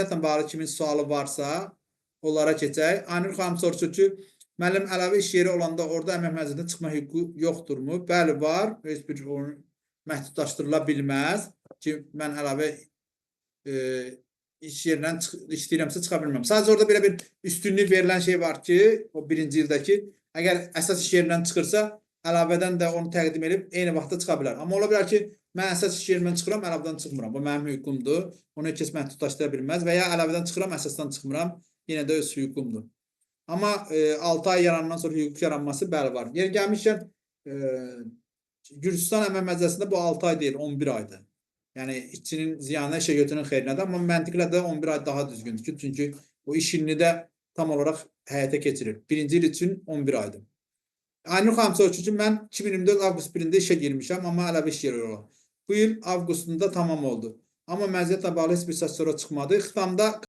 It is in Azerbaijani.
Məlumatla bağlı kimin sualı varsa, onlara keçək. Aynur xanım soruşur ki, müəllim əlavə iş yeri olanda orada əmək məzuniyyətindən çıxma hüququ yoxdurmu? Bəli, var. Heç bir məhdudlaşdırıla bilməz ki, mən əlavə iş yerindən işləyirəmsə çıxa bilməm. Sadəcə orada belə bir üstünlük verilən şey var ki, o birinci ildəki, əgər əsas iş yerindən çıxırsa, əlavədən də onu təqdim edib eyni vaxtda çıxa bilər. Amma ola bilər ki, mən əsas iş yerimdən çıxıram, əlavədən çıxmıram. Bu mənim hüququmdur. Onu heç kəs məhdudlaşdıra bilməz və ya əlavədən çıxıram, əsasdan çıxmıram. Yenə də öz hüququmdur. Amma 6 ay yarandan sonra hüquq yaranması bəli var. Yer gəlmişkən Gürcüstan Əmək Məcəlləsində bu 6 ay deyil, 11 aydır. Yəni işçinin ziyanına, işə götürən xeyrinədir. Amma məntiqlə də 11 ay daha düzgündür ki, çünki o iş ilini də tam olaraq həyata keçirir. Birinci il üçün 11 aydır. Aynur xanım soruşur ki, mən 2024 avqust 1-də işə girmişəm, amma əlavə iş yeri olaraq. Bu il avqustunda tamam oldu. Amma məziyyətlə bağlı heç bir səs sonra çıxmadı. Xitamda